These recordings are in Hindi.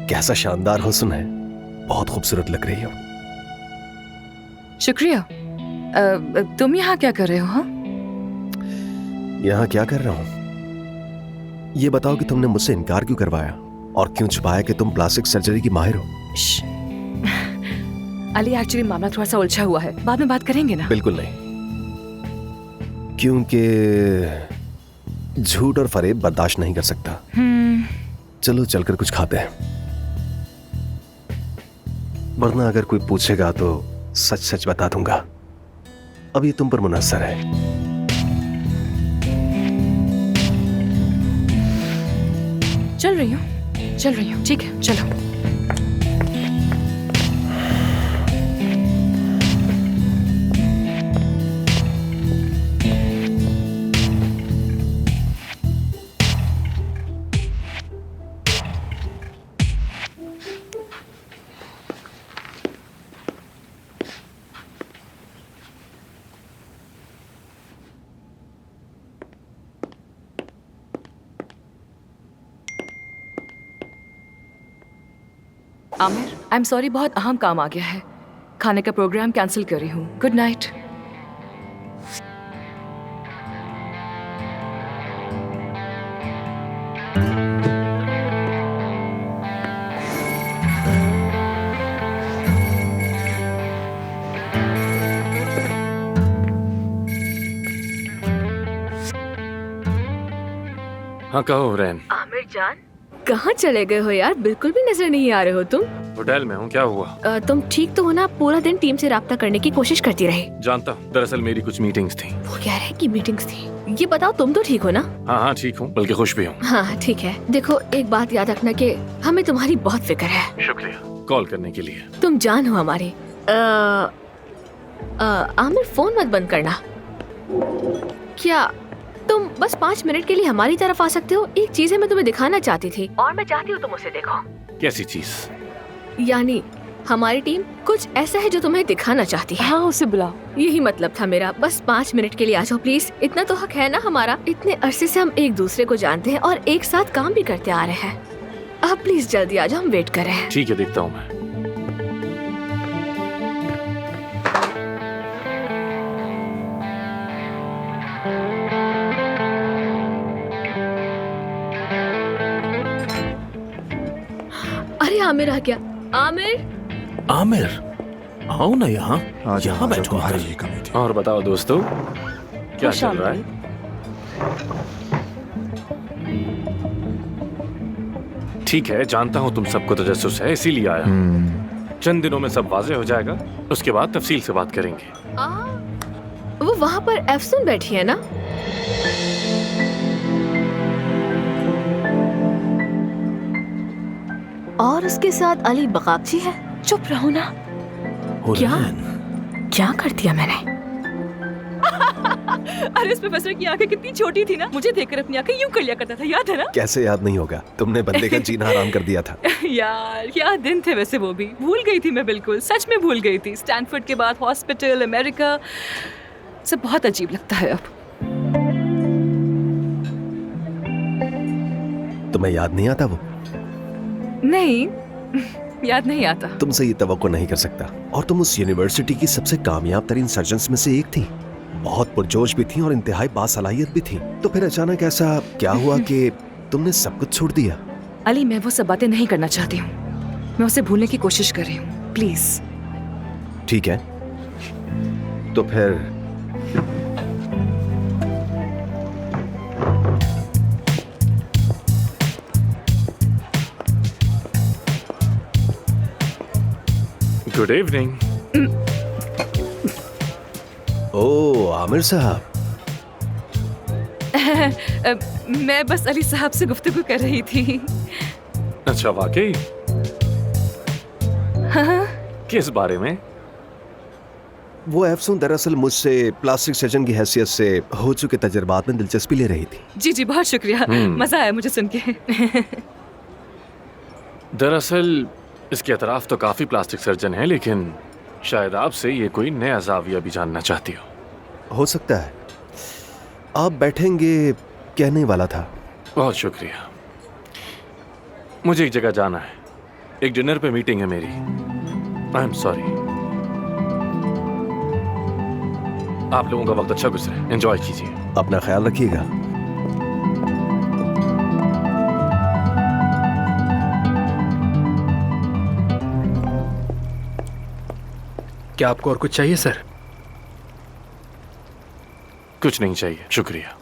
कैसा शानदार हुस्न है, बहुत खूबसूरत लग रही हो। शुक्रिया। तुम यहाँ क्या कर रहे हो? हाँ, यहाँ क्या कर रहा हूँ? ये बताओ कि तुमने मुझसे इनकार क्यों करवाया और क्यों छुपाया कि तुम प्लास्टिक सर्जरी की माहिर हो? अली, एक्चुअली मामला थोड़ा सा उलझा हुआ है, बाद में बात करेंगे ना? बिल्कुल नहीं, क्योंकि झूठ और फरेब बर्दाश्त नहीं कर सकता। चलो चलकर कुछ खाते हैं, वरना अगर कोई पूछेगा तो सच सच बता दूंगा। अब ये तुम पर मुनहसर है। चल रही हूँ, ठीक है, चलो। आमिर, आई एम सॉरी, बहुत अहम काम आ गया है। खाने का प्रोग्राम कैंसिल कर रही हूँ। Good night. हाँ, कहो रैन। आमिर जान, कहाँ चले गए हो यार? बिल्कुल भी नजर नहीं आ रहे हो तुम। होटल में हूँ, क्या हुआ? तुम ठीक तो हो ना? पूरा दिन टीम से राब्ता करने की कोशिश करती रही। जानता हूँ, दरअसल मेरी कुछ मीटिंग्स थी। वो कह रहे हैं कि मीटिंग्स थी। ये बताओ, तुम तो ठीक हो ना? हाँ, ठीक हूँ, बल्कि खुश भी हूँ। हाँ ठीक है। देखो, एक बात याद रखना कि हमें तुम्हारी बहुत फिक्र है। शुक्रिया कॉल करने के लिए। तुम जान हो हमारी। आमिर, फोन मत बंद करना। क्या तुम बस 5 मिनट के लिए हमारी तरफ आ सकते हो? एक चीज है, मैं तुम्हें दिखाना चाहती थी और मैं चाहती हूँ तुम उसे देखो। कैसी चीज? यानी हमारी टीम कुछ ऐसा है जो तुम्हें दिखाना चाहती है। हाँ, उसे बुलाओ। यही मतलब था मेरा। बस 5 मिनट के लिए आ जाओ प्लीज। इतना तो हक है ना हमारा। इतने अरसे से हम एक दूसरे को जानते हैं और एक साथ काम भी करते आ रहे हैं। अब प्लीज जल्दी आ जाओ, हम वेट कर रहे हैं। ठीक है, देखता हूँ मैं। अरे आमिर आ गया। आमिर, आमिर, आओ ना यहाँ बैठो। और बताओ दोस्तों, क्या चल रहा है? ठीक है, जानता हूँ तुम सबको तजस्सुस है, इसीलिए आया। चंद दिनों में सब वाज़ेह हो जाएगा, उसके बाद तफसील से बात करेंगे। वो वहाँ पर एफसून बैठी है ना? और उसके साथ अली बकाबची है। चुप रहो ना। क्या कर दिया मैंने? अरे, इस प्रोफेसर की आंखें कितनी छोटी थी ना, मुझे देखकर अपनी आंखें यूं कर लिया करता था, याद है ना? कैसे याद नहीं होगा, तुमने बंदे का जीना हराम कर दिया था। यार, क्या दिन थे वैसे। वो भी भूल गई थी मैं, बिल्कुल सच में भूल गई थी। स्टैनफोर्ड के बाद हॉस्पिटल, अमेरिका, सब बहुत अजीब लगता है अब। तुम्हें याद नहीं आता वो? नहीं, याद नहीं आता। तुमसे ये तवक्को नहीं कर सकता। और तुम उस यूनिवर्सिटी की सबसे कामयाब तरीन सर्जन्स में से एक थी। बहुत पुरजोश भी थी और इंतहाई बासलाहियत भी थी। तो फिर अचानक ऐसा क्या हुआ कि तुमने सब कुछ छोड़ दिया? अली, मैं वो सब बातें नहीं करना चाहती हूँ। मैं उसे भूलने की कोशिश कर रही हूँ, प्लीज। ठीक है, तो फिर गुड इवनिंग। ओह, आमिर साहब। मैं बस अली साहब से गुफ्तगू कर रही थी। अच्छा, वाकई? हाँ। किस बारे में? वो एफसून दरअसल मुझसे प्लास्टिक सर्जन की हैसियत से हो चुके तजर्बात में दिलचस्पी ले रही थी। जी जी, बहुत शुक्रिया। मजा आया मुझे सुन के। दरअसल इसके अतराफ तो काफी प्लास्टिक सर्जन हैं, लेकिन शायद आपसे ये कोई नया जाविया भी जानना चाहती हो। सकता है, आप बैठेंगे कहने वाला था। बहुत शुक्रिया। मुझे एक जगह जाना है, एक डिनर पे मीटिंग है मेरी। I am sorry. आप लोगों का वक्त अच्छा गुजरे, एंजॉय कीजिए। अपना ख्याल रखिएगा। क्या आपको और कुछ चाहिए सर? कुछ नहीं चाहिए, शुक्रिया।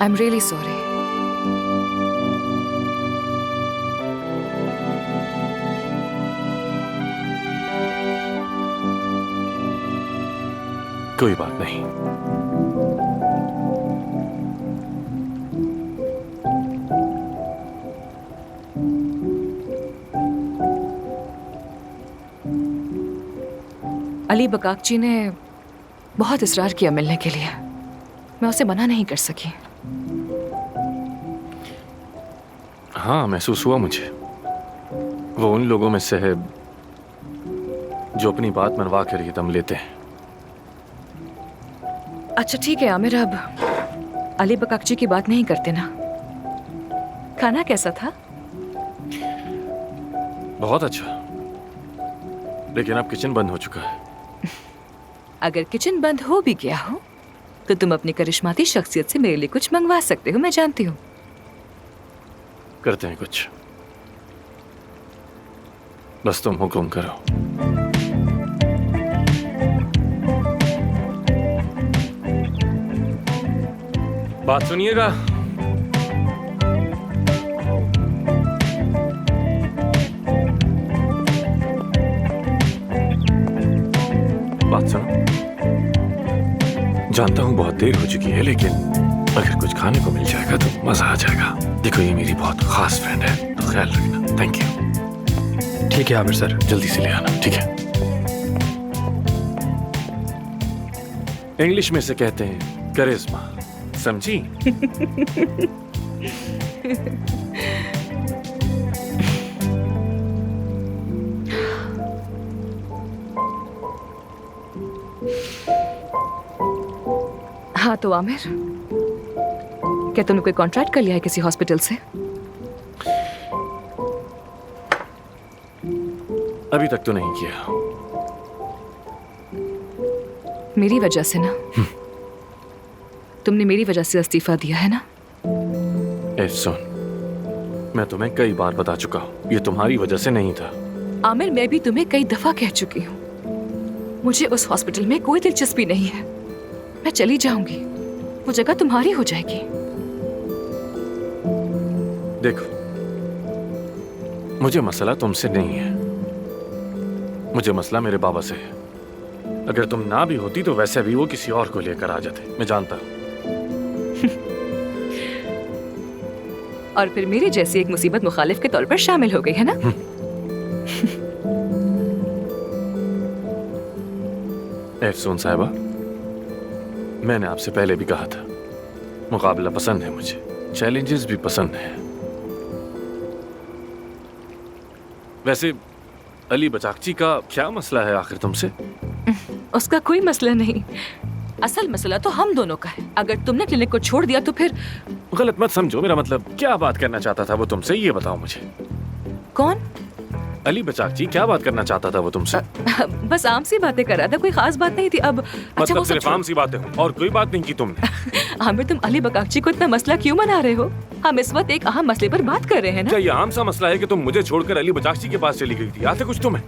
I'm really sorry. कोई बात नहीं। अली बकाकची ने बहुत इस्रार किया मिलने के लिए। मैं उसे मना नहीं कर सकी। हाँ, महसूस हुआ मुझे। वो उन लोगों में से है जो अपनी बात मनवा कर ही दम लेते हैं। अच्छा ठीक है आमिर, अब अली बकाकची की बात नहीं करते ना। खाना कैसा था? बहुत अच्छा, लेकिन अब किचन बंद हो चुका है। अगर किचन बंद हो भी गया हो तो तुम अपनी करिश्माती शख्सियत से मेरे लिए कुछ मंगवा सकते हो, मैं जानती हूँ। करते हैं कुछ, बस तुम हुक्म करो। बात सुनिएगा। बात सुनो। जानता हूं बहुत देर हो चुकी है, लेकिन अगर कुछ खाने को मिल जाएगा तो मजा आ जाएगा। देखो, ये मेरी बहुत खास फ्रेंड है, तो ख्याल रखना। Thank you. ठीक है आमिर सर। जल्दी से ले आना, ठीक है? इंग्लिश में से कहते हैं करिश्मा, समझी? हाँ तो आमिर, क्या तुमने कोई कॉन्ट्रैक्ट कर लिया है किसी हॉस्पिटल से? अभी तक तो नहीं किया। मेरी वजह से ना? तुमने मेरी वजह से इस्तीफा दिया है ना? ए सुन, मैं तुम्हें कई बार बता चुका हूँ, ये तुम्हारी वजह से नहीं था। आमिर, मैं भी तुम्हें कई दफा कह चुकी हूँ, मुझे उस हॉस्पिटल में कोई दिलचस्पी नहीं है। मैं चली जाऊंगी, वो जगह तुम्हारी हो जाएगी। देखो, मुझे मसला तुमसे नहीं है, मुझे मसला मेरे बाबा से है। अगर तुम ना भी होती तो वैसे भी वो किसी और को लेकर आ जाते, मैं जानता हूं। और फिर मेरी जैसी एक मुसीबत मुखालिफ के तौर पर शामिल हो गई है ना? एफसून साहिबा, मैंने आपसे पहले भी कहा था, मुकाबला पसंद है मुझे, चैलेंजेस भी पसंद है। वैसे अली बचाकची का क्या मसला है आखिर तुमसे? उसका कोई मसला नहीं, असल मसला तो हम दोनों का है। अगर तुमने क्लिनिक को छोड़ दिया तो फिर... गलत मत समझो, मेरा मतलब क्या बात करना चाहता था वो तुमसे, ये बताओ मुझे। कौन? अली बचाकची क्या बात करना चाहता था वो तुमसे? बस आम सी बातें कर रहा था, कोई खास बात नहीं थी। अब अच्छा, मतलब वो सब सिर्फ आम सी बातें हो और कोई बात नहीं की तुमने? आमिर, तुम अली बकाकची को इतना मसला क्यों बना रहे हो? हम इस वक्त एक अहम मसले पर बात कर रहे हैं ना? क्या ये आम सा मसला है कि तुम मुझे छोड़कर अली बचाकची के पास चली गई थी? याद है कुछ तुम्हें?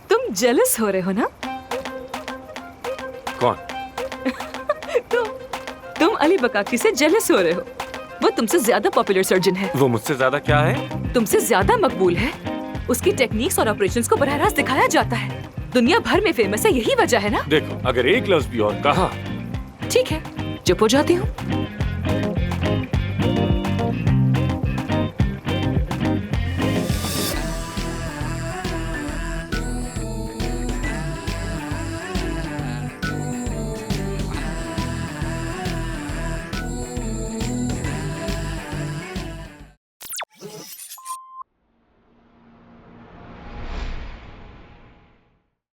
तुम जेलस हो रहे हो ना? कौन? तुम अली बकाकी से जेलस हो रहे हो। वो तुमसे ज्यादा पॉपुलर सर्जन है, वो मुझसे ज्यादा क्या है? तुमसे ज्यादा मकबूल है। उसकी टेक्निक्स और ऑपरेशंस को बराह रास्त दिखाया जाता है। दुनिया भर में फेमस है, यही वजह है ना? देखो, अगर एक लफ्ज भी और कहा ठीक है, चुप हो जाती हूँ।